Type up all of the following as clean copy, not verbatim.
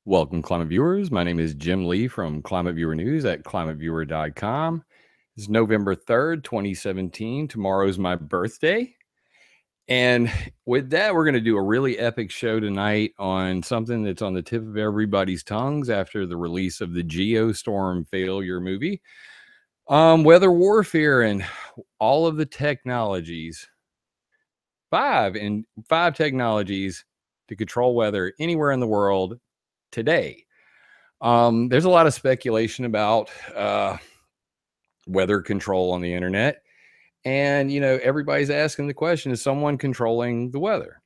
Welcome, Climate Viewers. My name is Jim Lee from ClimateViewer News at ClimateViewer.com. It's November 3rd, 2017. Tomorrow's my birthday. And with that, we're going to do a really epic show tonight on something that's on the tip of everybody's tongues after the release of the Geostorm failure movie. Weather warfare and all of the technologies. Five technologies to control weather anywhere in the world today. There's a lot of speculation about weather control on the internet. And, everybody's asking the question, is someone controlling the weather?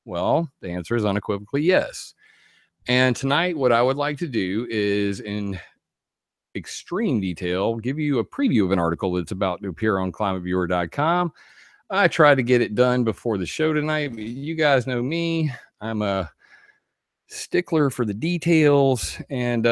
Well, the answer is unequivocally yes. And tonight, what I would like to do is, in extreme detail, give you a preview of an article that's about to appear on ClimateViewer.com. I tried to get it done before the show tonight, but you guys know me. I'm a stickler for the details, and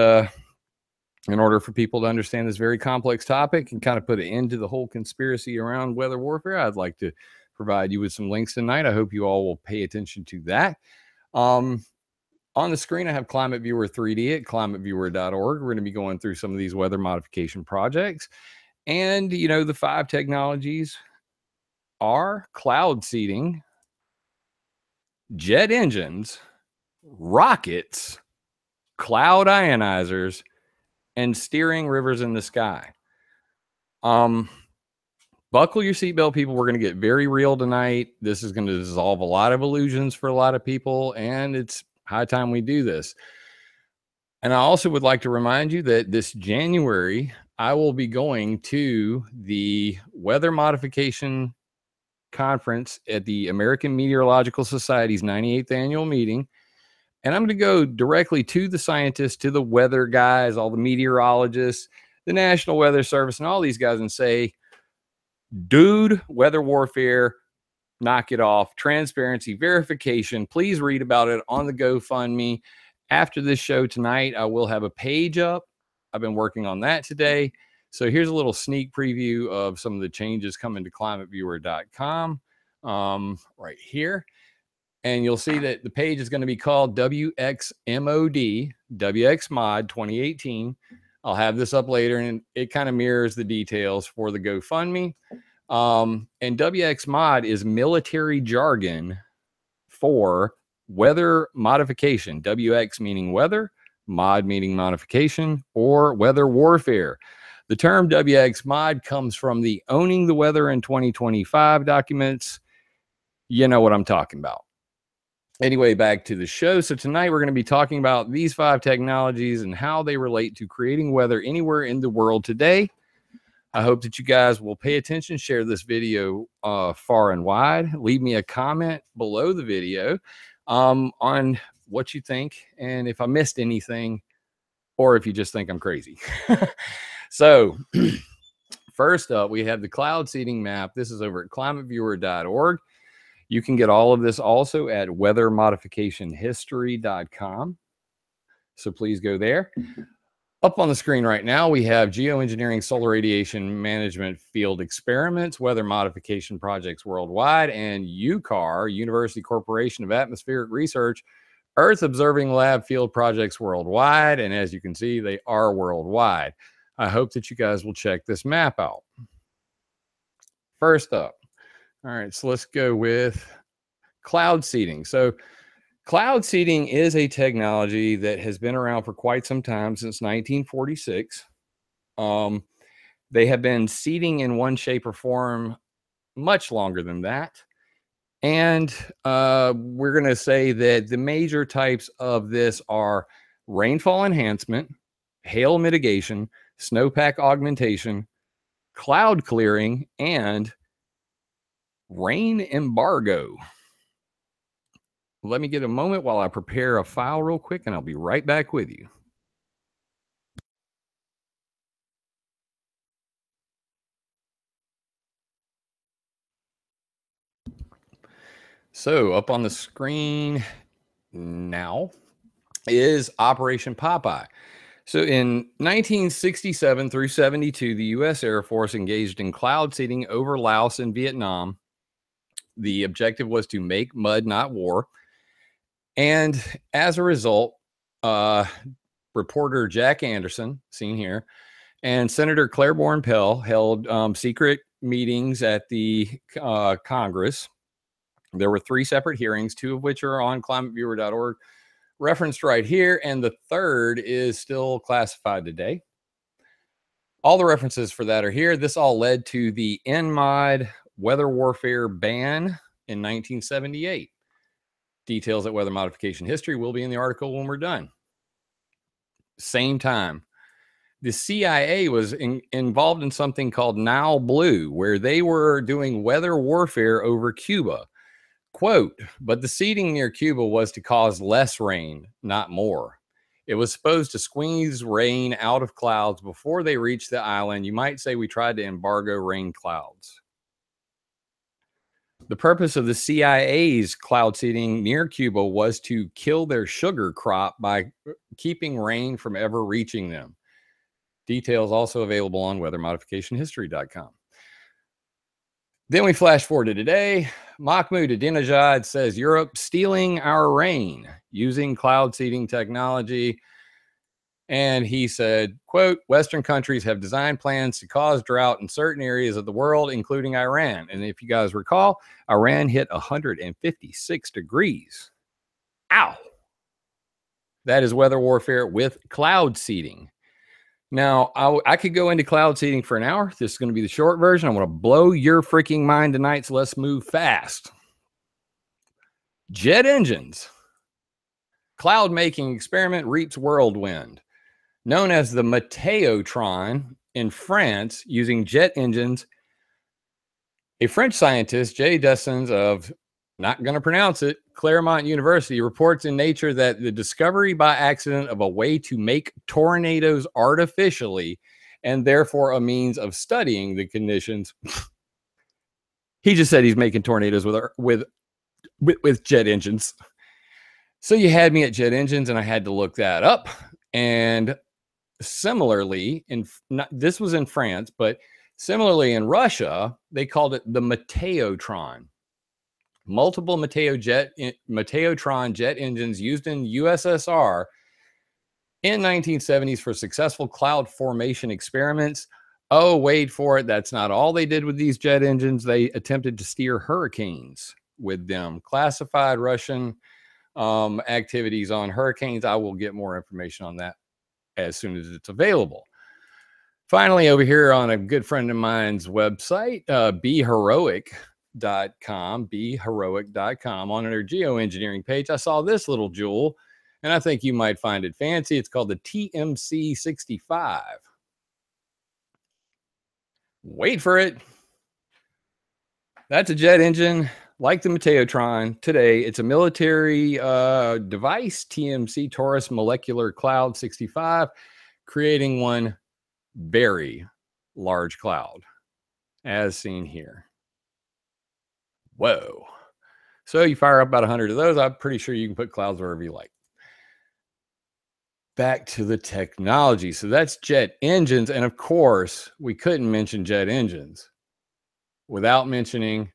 in order for people to understand this very complex topic and kind of put an end to the whole conspiracy around weather warfare, I'd like to provide you with some links tonight. I hope you all will pay attention to that. On the screen, I have ClimateViewer 3D at climateviewer.org. We're going to be going through some of these weather modification projects. And, the five technologies are cloud seeding, jet engines, rockets, cloud ionizers, and steering rivers in the sky. Buckle your seatbelt, people. We're going to get very real tonight. This is going to dissolve a lot of illusions for a lot of people, and it's high time we do this. And I also would like to remind you that this January, I will be going to the Weather Modification Conference at the American Meteorological Society's 98th annual meeting. And I'm going to go directly to the scientists, to the weather guys, all the meteorologists, the National Weather Service, and all these guys and say, dude, weather warfare, knock it off. Transparency, verification. Please read about it on the GoFundMe. After this show tonight, I will have a page up. I've been working on that today. So here's a little sneak preview of some of the changes coming to ClimateViewer.com right here. And you'll see that the page is going to be called WXMOD, WXMod 2018. I'll have this up later, and it kind of mirrors the details for the GoFundMe. And WXMod is military jargon for weather modification. WX meaning weather, mod meaning modification, or weather warfare. The term WXMod comes from the Owning the Weather in 2025 documents. You know what I'm talking about. Anyway, back to the show. So tonight we're going to be talking about these five technologies and how they relate to creating weather anywhere in the world today. I hope that you guys will pay attention, share this video far and wide. Leave me a comment below the video on what you think and if I missed anything or if you just think I'm crazy. So first up, we have the cloud seeding map. This is over at climateviewer.org. You can get all of this also at weathermodificationhistory.com. So please go there. Up on the screen right now, we have geoengineering, solar radiation management field experiments, weather modification projects worldwide, and UCAR, University Corporation of Atmospheric Research, Earth Observing Lab field projects worldwide. And as you can see, they are worldwide. I hope that you guys will check this map out. First up. All right, so let's go with cloud seeding. So cloud seeding is a technology that has been around for quite some time, since 1946. They have been seeding in one shape or form much longer than that. And we're going to say that the major types of this are rainfall enhancement, hail mitigation, snowpack augmentation, cloud clearing, and rain embargo. Let me get a moment while I prepare a file real quick, and I'll be right back with you. So up on the screen now is Operation Popeye. So in 1967 through 72, the U.S. Air Force engaged in cloud seeding over Laos and Vietnam. The objective was to make mud, not war. And as a result, Reporter Jack Anderson, seen here, and Senator Claiborne Pell held secret meetings at the Congress. There were 3 separate hearings, 2 of which are on ClimateViewer.org, referenced right here, and the 3rd is still classified today. All the references for that are here. This all led to the NMOD weather warfare ban in 1978. Details at Weather Modification History will be in the article when we're done. Same time, the CIA was involved in something called Nile Blue, where they were doing weather warfare over Cuba. Quote, but the seeding near Cuba was to cause less rain, not more. It was supposed to squeeze rain out of clouds before they reached the island. You might say we tried to embargo rain clouds. The purpose of the CIA's cloud seeding near Cuba was to kill their sugar crop by keeping rain from ever reaching them. Details also available on weathermodificationhistory.com. Then we flash forward to today. Mahmoud Ahmadinejad says Europe stealing our rain using cloud seeding technology. And he said, quote, Western countries have designed plans to cause drought in certain areas of the world, including Iran. And if you guys recall, Iran hit 156 degrees. Ow. That is weather warfare with cloud seeding. Now, I could go into cloud seeding for an hour. This is going to be the short version. I want to blow your freaking mind tonight, so let's move fast. Jet engines. Cloud making experiment reaps whirlwind. Known as the Mateotron in France, using jet engines, a French scientist, Jay Dessens of, not going to pronounce it, Claremont University, reports in Nature that the discovery by accident of a way to make tornadoes artificially, and therefore a means of studying the conditions. He just said he's making tornadoes with jet engines. So you had me at jet engines, and I had to look that up. And similarly, this was in France, but similarly in Russia, they called it the Mateotron. Multiple Mateotron jet engines used in USSR in 1970s for successful cloud formation experiments. Oh, wait for it. That's not all they did with these jet engines. They attempted to steer hurricanes with them. Classified Russian activities on hurricanes. I will get more information on that as soon as it's available. Finally, over here on a good friend of mine's website, beheroic.com, on their geoengineering page, I saw this little jewel, and I think you might find it fancy. It's called the TMC 65. Wait for it. That's a jet engine like the Mateotron. Today, it's a military device, TMC Taurus Molecular Cloud 65, creating one very large cloud, as seen here. Whoa. So you fire up about 100 of those. I'm pretty sure you can put clouds wherever you like. Back to the technology. So that's jet engines. And of course, we couldn't mention jet engines without mentioning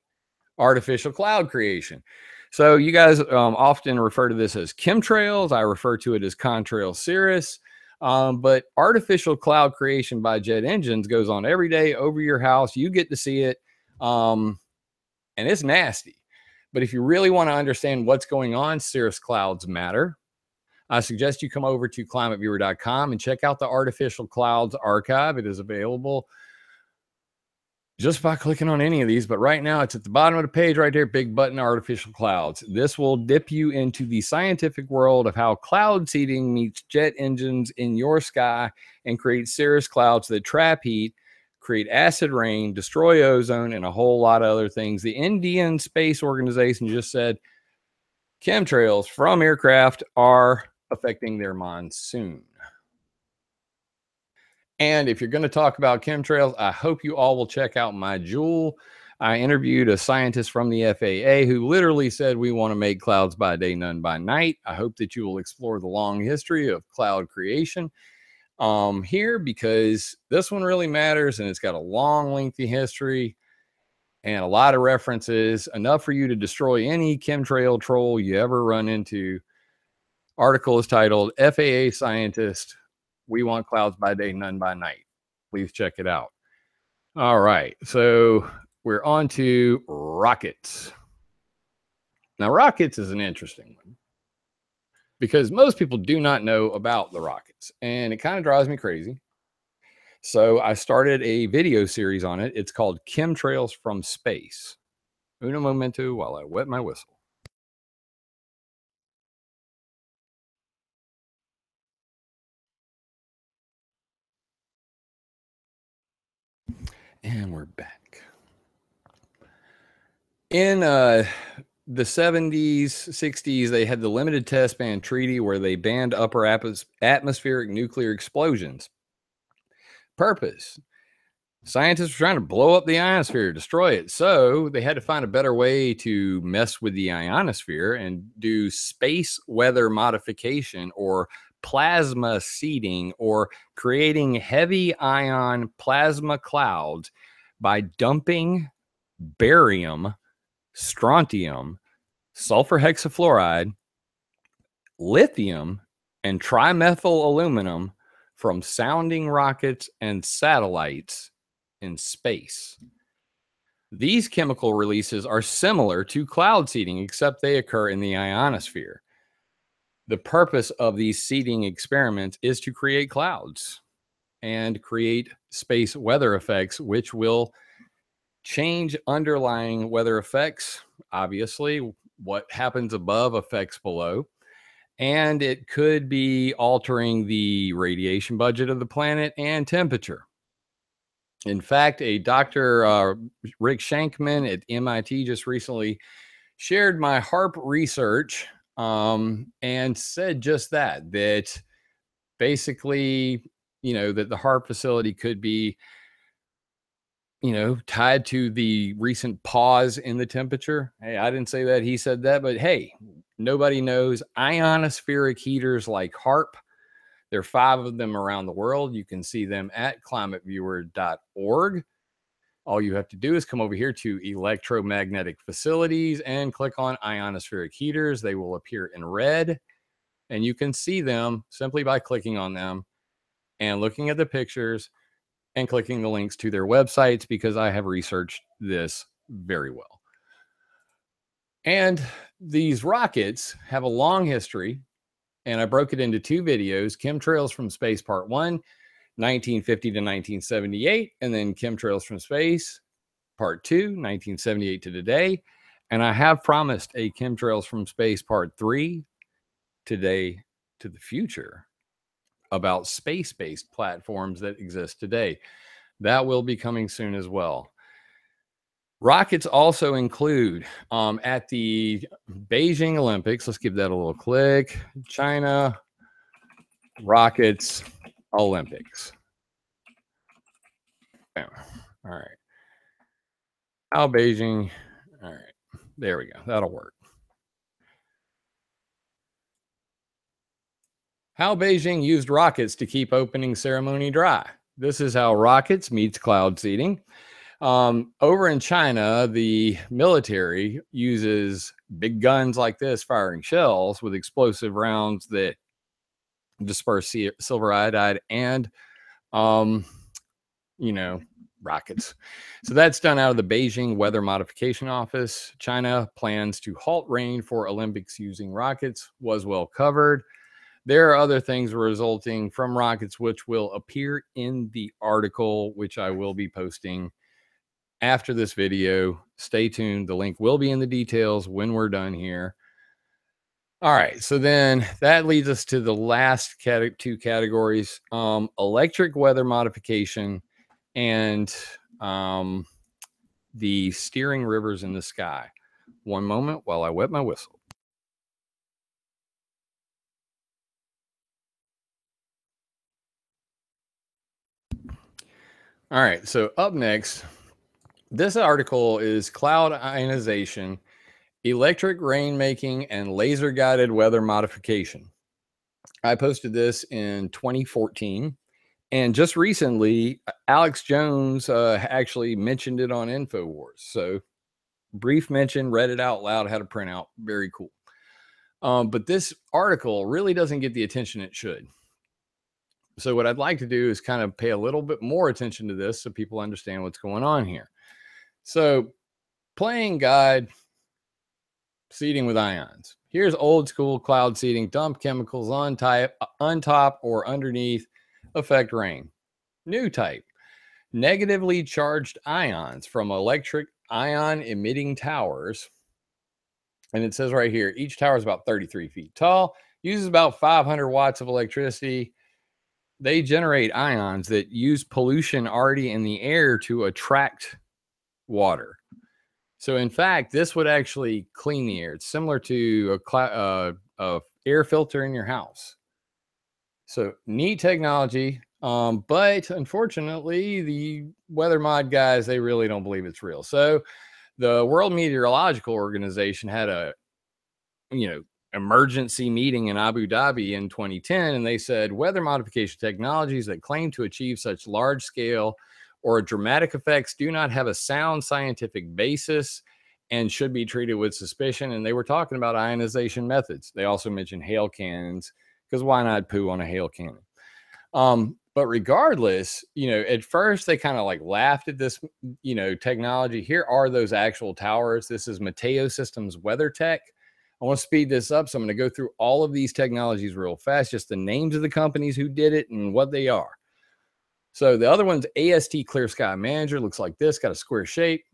artificial cloud creation. So you guys often refer to this as chemtrails. I refer to it as contrail cirrus. But artificial cloud creation by jet engines goes on every day over your house. You get to see it. And it's nasty. But if you really want to understand what's going on, cirrus clouds matter. I suggest you come over to ClimateViewer.com and check out the Artificial Clouds archive. It is available just by clicking on any of these. But right now, it's at the bottom of the page right there, big button, Artificial Clouds. This will dip you into the scientific world of how cloud seeding meets jet engines in your sky and creates cirrus clouds that trap heat, create acid rain, destroy ozone, and a whole lot of other things. The Indian Space Organization just said chemtrails from aircraft are affecting their monsoon. And if you're going to talk about chemtrails, I hope you all will check out my jewel. I interviewed a scientist from the FAA who literally said we want to make clouds by day, none by night. I hope that you will explore the long history of cloud creation here, because this one really matters, and it's got a long, lengthy history and a lot of references, enough for you to destroy any chemtrail troll you ever run into Article is titled FAA Scientist, We Want Clouds by Day, None by Night. Please check it out. All right, so we're on to rockets. Now, rockets is an interesting one because most people do not know about the rockets, and it kind of drives me crazy. So I started a video series on it. It's called Chemtrails from Space. Uno momento while I wet my whistle. And we're back. In the 70s, 60s, they had the Limited Test Ban Treaty where they banned upper atmospheric nuclear explosions. Purpose: scientists were trying to blow up the ionosphere, destroy it. So they had to find a better way to mess with the ionosphere and do space weather modification, or plasma seeding, or creating heavy ion plasma clouds by dumping barium, strontium, sulfur hexafluoride, lithium, and trimethyl aluminum from sounding rockets and satellites in space. These chemical releases are similar to cloud seeding, except they occur in the ionosphere. The purpose of these seeding experiments is to create clouds and create space weather effects, which will change underlying weather effects. Obviously, what happens above affects below, and it could be altering the radiation budget of the planet and temperature. In fact, a Dr. Rick Shankman at MIT just recently shared my HARP research and said just that basically, that the HARP facility could be, tied to the recent pause in the temperature. Hey, I didn't say that. He said that, but hey, nobody knows. Ionospheric heaters like HARP. There are 5 of them around the world. You can see them at climateviewer.org. All you have to do is come over here to electromagnetic facilities and click on ionospheric heaters. They will appear in red, and you can see them simply by clicking on them and looking at the pictures and clicking the links to their websites, because I have researched this very well. And these rockets have a long history, and I broke it into 2 videos: Chemtrails from Space Part 1, 1950 to 1978, and then Chemtrails from Space Part 2, 1978 to today. And I have promised a Chemtrails from Space Part 3, Today to the Future, about space-based platforms that exist today. That will be coming soon as well. Rockets also include at the Beijing Olympics. Let's give that a little click. China Rockets Olympics. All right. How Beijing. All right. There we go. That'll work. How Beijing used rockets to keep opening ceremony dry. This is how rockets meets cloud seeding. Over in China, the military uses big guns like this, firing shells with explosive rounds that disperse silver iodide and, rockets. So that's done out of the Beijing Weather Modification Office. China plans to halt rain for Olympics using rockets. Was well covered. There are other things resulting from rockets, which will appear in the article, which I will be posting after this video. Stay tuned. The link will be in the details when we're done here. All right. So then that leads us to the last 2 categories: electric weather modification and the steering rivers in the sky. One moment while I wet my whistle. All right. So up next, this article is Cloud Ionization, Electric Rainmaking, and Laser Guided Weather Modification. I posted this in 2014. And just recently, Alex Jones actually mentioned it on InfoWars. So brief mention, read it out loud, had a printout. Very cool. But this article really doesn't get the attention it should. So what I'd like to do is kind of pay a little bit more attention to this so people understand what's going on here. So playing guide, seeding with ions. Here's old school cloud seeding. Dump chemicals on top or underneath, affect rain. New type, negatively charged ions from electric ion emitting towers. And it says right here, each tower is about 33 feet tall, uses about 500 watts of electricity. They generate ions that use pollution already in the air to attract water. So in fact, this would actually clean the air. It's similar to a air filter in your house. So neat technology, but unfortunately, the weather mod guys, they really don't believe it's real. So the World Meteorological Organization had a emergency meeting in Abu Dhabi in 2010, and they said weather modification technologies that claim to achieve such large scale or dramatic effects do not have a sound scientific basis and should be treated with suspicion. And they were talking about ionization methods. They also mentioned hail cannons, because why not poo on a hail cannon? But regardless, at first they kind of like laughed at this, technology. Here are those actual towers. This is Mateo Systems Weather Tech. I want to speed this up, so I'm going to go through all of these technologies real fast, just the names of the companies who did it and what they are. So the other one's AST Clear Sky Manager. Looks like this, got a square shape.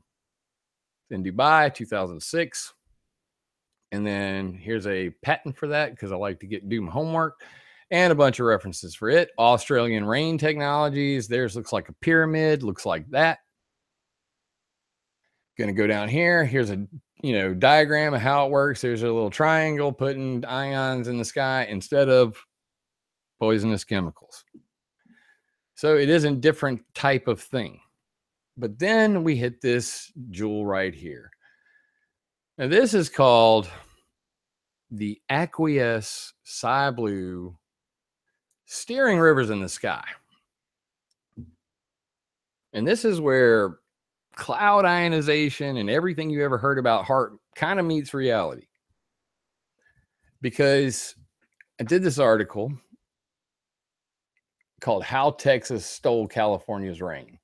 In Dubai, 2006. And then here's a patent for that because I like to do my homework, and a bunch of references for it. Australian Rain Technologies. Theirs looks like a pyramid, looks like that. Going to go down here. Here's a diagram of how it works. There's a little triangle putting ions in the sky instead of poisonous chemicals. So it is a different type of thing. But then we hit this jewel right here. Now this is called the Aqueous Sky Blue Steering Rivers in the Sky. And this is where cloud ionization and everything you ever heard about HAART kind of meets reality. Because I did this article called How Texas Stole California's Rain.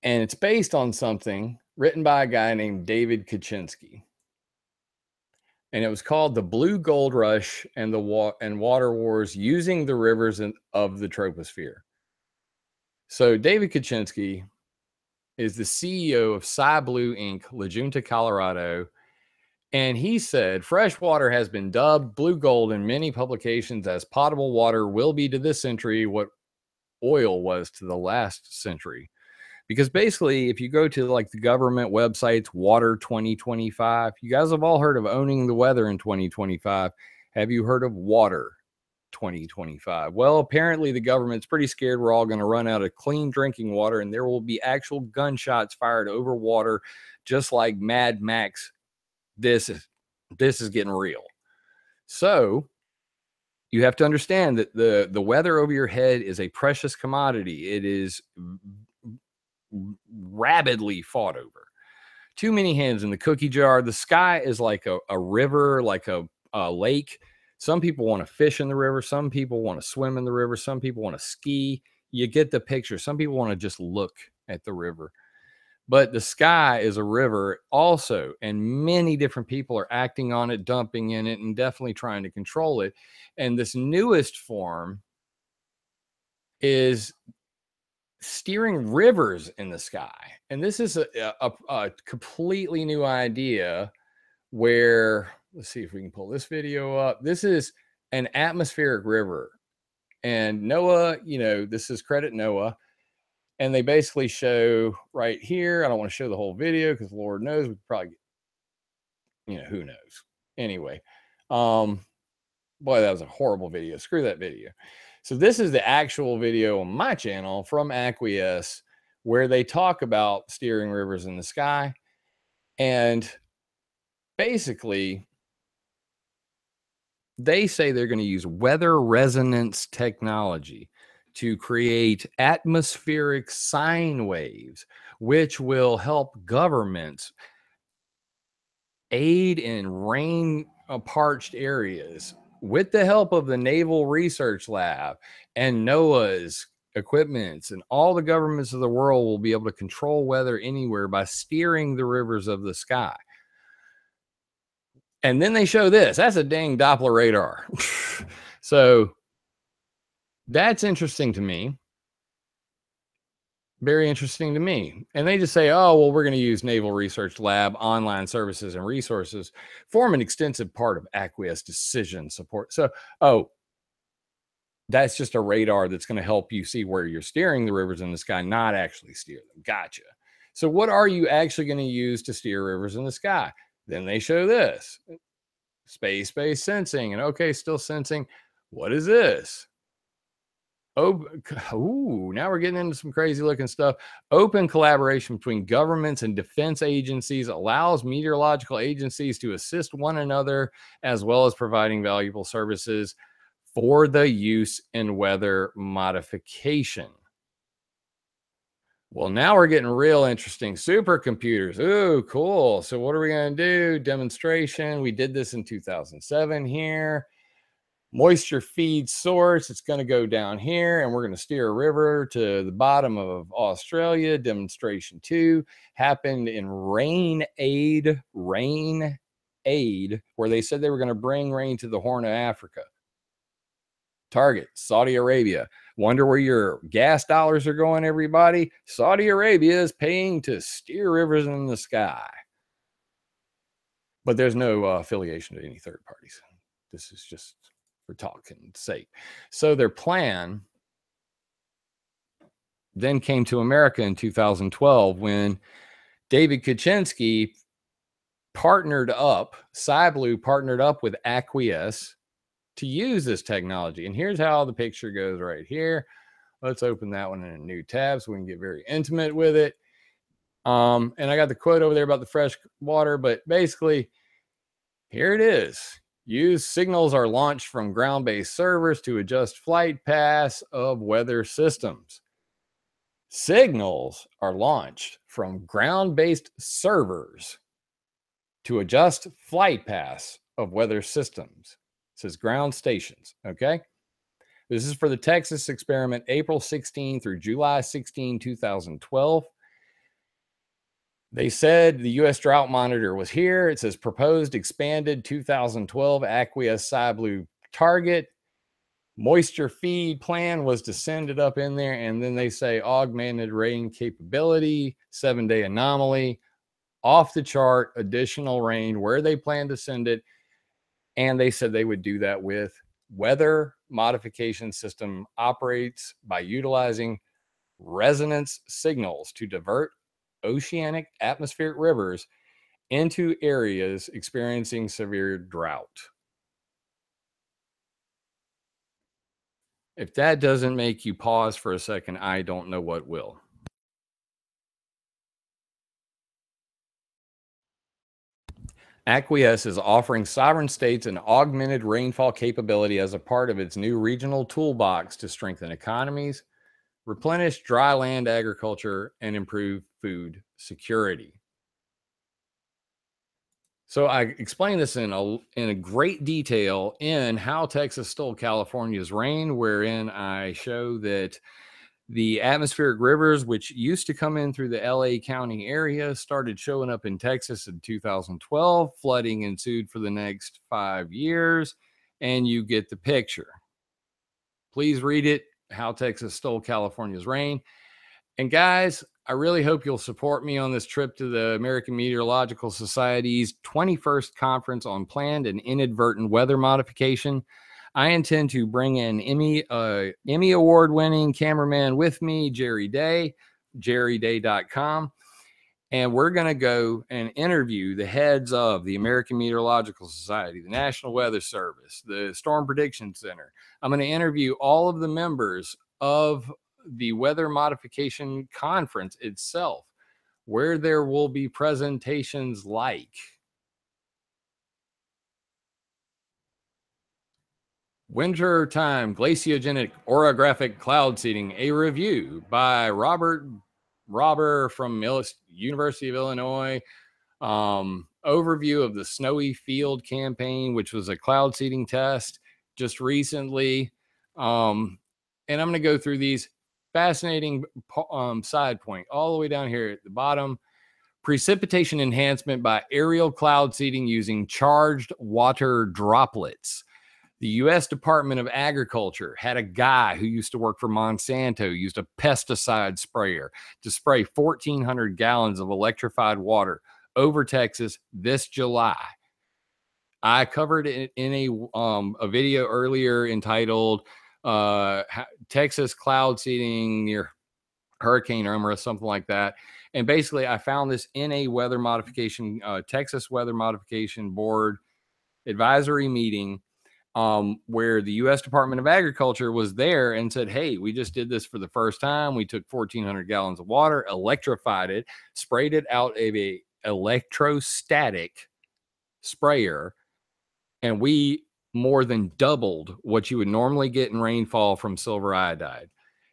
And it's based on something written by a guy named David Kaczynski. And it was called The Blue Gold Rush and Water Wars Using the Rivers of the Troposphere. So David Kaczynski is the CEO of Sky Blue Inc., La Junta, Colorado. And he said, fresh water has been dubbed blue gold in many publications, as potable water will be to this century what oil was to the last century. Because basically, if you go to like the government websites, Water 2025, you guys have all heard of owning the weather in 2025. Have you heard of Water 2025? Well, apparently the government's pretty scared we're all going to run out of clean drinking water, and there will be actual gunshots fired over water, just like Mad Max. This is getting real. So you have to understand that the weather over your head is a precious commodity. It is rabidly fought over. Too many hands in the cookie jar. The sky is like a river, like a lake. Some people want to fish in the river. Some people want to swim in the river. Some people want to ski. You get the picture. Some people want to just look at the river. But the sky is a river also, and many different people are acting on it, dumping in it, and definitely trying to control it. And this newest form is steering rivers in the sky. And this is a completely new idea where, let's see if we can pull this video up. This is an atmospheric river. And NOAA, this is credit NOAA. And they basically show right here. I don't want to show the whole video because Lord knows we could probably get, who knows. Anyway, boy, that was a horrible video. Screw that video. So this is the actual video on my channel from Aqueous, where they talk about steering rivers in the sky. And basically, they say they're going to use weather resonance technology to create atmospheric sine waves, which will help governments aid in rain parched areas with the help of the Naval Research Lab and NOAA's equipments, and all the governments of the world will be able to control weather anywhere by steering the rivers of the sky. And then they show this. That's a dang Doppler radar. So that's interesting to me. Very interesting to me. And they just say, oh, well, we're going to use Naval Research Lab, online services and resources, form an extensive part of aqueous decision support. So, oh, that's just a radar that's going to help you see where you're steering the rivers in the sky, not actually steer them. Gotcha. So what are you actually going to use to steer rivers in the sky? Then they show this. Space-based sensing. And okay, still sensing. What is this? Ooh, now we're getting into some crazy looking stuff. Open collaboration between governments and defense agencies allows meteorological agencies to assist one another, as well as providing valuable services for the use in weather modification. Well, now we're getting real interesting. Supercomputers. Ooh, cool. So what are we going to do? Demonstration. We did this in 2007 here. Moisture feed source. It's going to go down here, and we're going to steer a river to the bottom of Australia. Demonstration 2 happened in Rain Aid, where they said they were going to bring rain to the Horn of Africa. Target, Saudi Arabia. Wonder where your gas dollars are going, everybody? Saudi Arabia is paying to steer rivers in the sky. But there's no affiliation to any third parties. This is just for talking sake. So their plan then came to America in 2012 when David Kuczynski partnered up, SciBlue partnered up with Aqueous to use this technology. And here's how the picture goes right here. Let's open that one in a new tab so we can get very intimate with it. And I got the quote over there about the fresh water, but basically here it is. Use signals are launched from ground-based servers to adjust flight paths of weather systems. Signals are launched from ground-based servers to adjust flight paths of weather systems. It says ground stations, okay? This is for the Texas experiment, April 16 through July 16, 2012. They said the U.S. Drought Monitor was here. It says proposed expanded 2012 Aqueous SciBlue target. Moisture feed plan was to send it up in there. And then they say augmented rain capability, 7-day anomaly, off the chart, additional rain, where they plan to send it. And they said they would do that with weather modification system operates by utilizing resonance signals to divert oceanic atmospheric rivers into areas experiencing severe drought. If that doesn't make you pause for a second, I don't know what will. Aqueous is offering sovereign states an augmented rainfall capability as a part of its new regional toolbox to strengthen economies, replenish dry land agriculture, and improve food security. So I explained this in a great detail in How Texas Stole California's Rain, wherein I show that the atmospheric rivers, which used to come in through the LA County area, started showing up in Texas in 2012. Flooding ensued for the next 5 years, and you get the picture. Please read it, How Texas Stole California's Rain. And guys, I really hope you'll support me on this trip to the American Meteorological Society's 21st Conference on Planned and Inadvertent Weather Modification. I intend to bring in Emmy Award-winning cameraman with me, Jerry Day, jerryday.com. And we're going to go and interview the heads of the American Meteorological Society, the National Weather Service, the Storm Prediction Center. I'm going to interview all of the members of the Weather Modification Conference itself, where there will be presentations like Wintertime Glaciogenic Orographic Cloud Seeding, a review by Robert from University of Illinois. overview of the Snowy Field campaign, which was a cloud seeding test just recently. And I'm going to go through these. Fascinating side point all the way down here at the bottom. Precipitation enhancement by aerial cloud seeding using charged water droplets. The U.S. Department of Agriculture had a guy who used to work for Monsanto, used a pesticide sprayer to spray 1,400 gallons of electrified water over Texas this July. I covered it in a video earlier entitled Texas cloud seeding near Hurricane Irma or something like that. And basically, I found this in a weather modification, Texas Weather Modification Board advisory meeting where the U.S. Department of Agriculture was there and said, hey, we just did this for the first time. We took 1,400 gallons of water, electrified it, sprayed it out of a electrostatic sprayer, and we more than doubled what you would normally get in rainfall from silver iodide.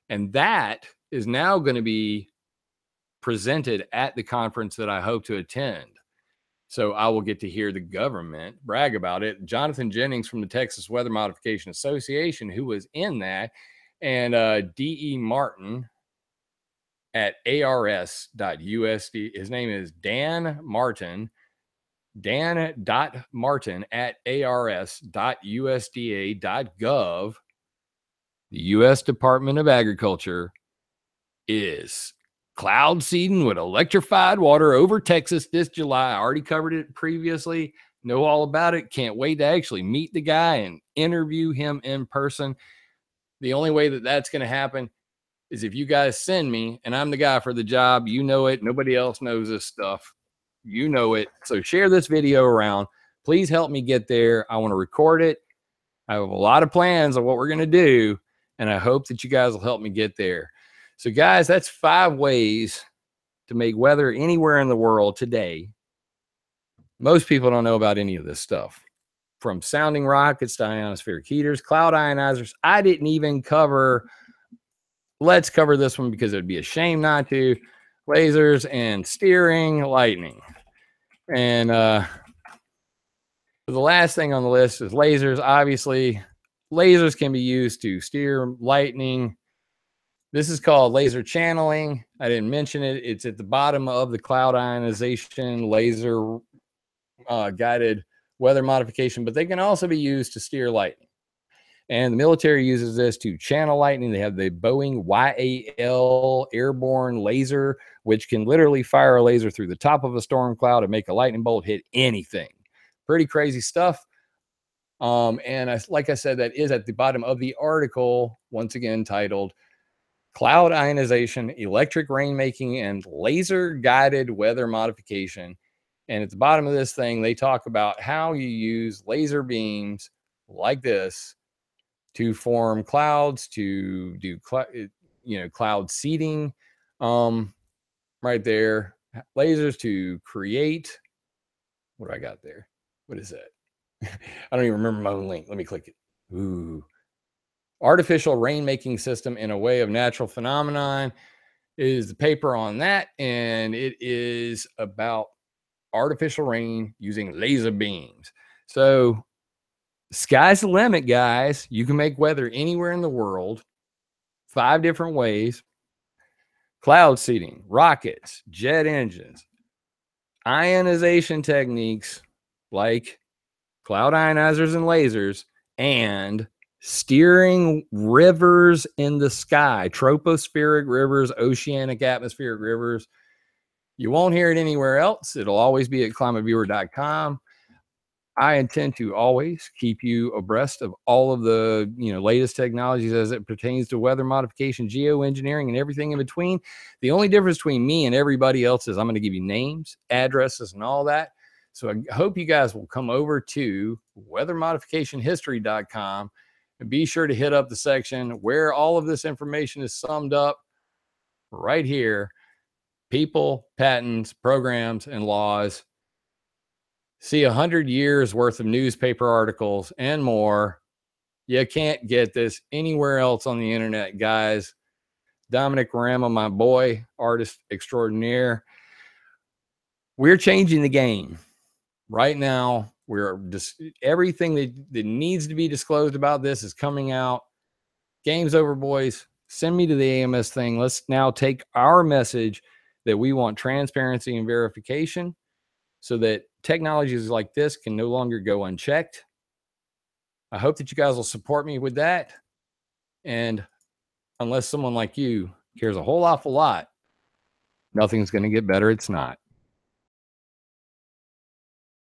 And that is now going to be presented at the conference that I hope to attend. So I will get to hear the government brag about it. Jonathan Jennings from the Texas Weather Modification Association, who was in that, and D.E. Martin at ars.usd. His name is Dan Martin. Dan.Martin at ars.usda.gov. The U.S. Department of Agriculture is cloud seeding with electrified water over Texas this July. I already covered it previously. Know all about it. Can't wait to actually meet the guy and interview him in person. The only way that that's going to happen is if you guys send me, and I'm the guy for the job. You know it. Nobody else knows this stuff. You know it. So share this video around. Please help me get there. I want to record it. I have a lot of plans on what we're going to do, and I hope that you guys will help me get there. So guys, that's 5 ways to make weather anywhere in the world today. Most people don't know about any of this stuff. From sounding rockets to ionospheric heaters, cloud ionizers. I didn't even cover, let's cover this one because it would be a shame not to, lasers and steering lightning. And the last thing on the list is lasers. Obviously, lasers can be used to steer lightning. This is called laser channeling. I didn't mention it. It's at the bottom of the cloud ionization laser guided weather modification, but they can also be used to steer lightning. And the military uses this to channel lightning. They have the Boeing YAL airborne laser, which can literally fire a laser through the top of a storm cloud and make a lightning bolt hit anything. Pretty crazy stuff. Like I said, that is at the bottom of the article, once again titled Cloud Ionization, Electric Rainmaking, and Laser Guided Weather Modification. And at the bottom of this thing, they talk about how you use laser beams like this to form clouds, to do cloud seeding right there. Lasers to create. What do I got there? What is that? I don't even remember my own link. Let me click it. Ooh. Artificial rainmaking system in a way of natural phenomenon is the paper on that. And it is about artificial rain using laser beams. So sky's the limit, guys. You can make weather anywhere in the world. 5 different ways. Cloud seeding, rockets, jet engines, ionization techniques like cloud ionizers and lasers, and steering rivers in the sky, tropospheric rivers, oceanic atmospheric rivers. You won't hear it anywhere else. It'll always be at ClimateViewer.com. I intend to always keep you abreast of all of the latest technologies as it pertains to weather modification, geoengineering, and everything in between. The only difference between me and everybody else is I'm going to give you names, addresses, and all that. So I hope you guys will come over to weathermodificationhistory.com and be sure to hit up the section where all of this information is summed up right here. People, patents, programs, and laws. See 100 years worth of newspaper articles and more. You can't get this anywhere else on the internet, guys. Dominic Rama, my boy, artist extraordinaire. We're changing the game. right now, we're just everything that needs to be disclosed about this is coming out. Game's over, boys. Send me to the AMS thing. Let's now take our message that we want transparency and verification so that technologies like this can no longer go unchecked. I hope that you guys will support me with that. And unless someone like you cares a whole awful lot, nothing's going to get better. It's not.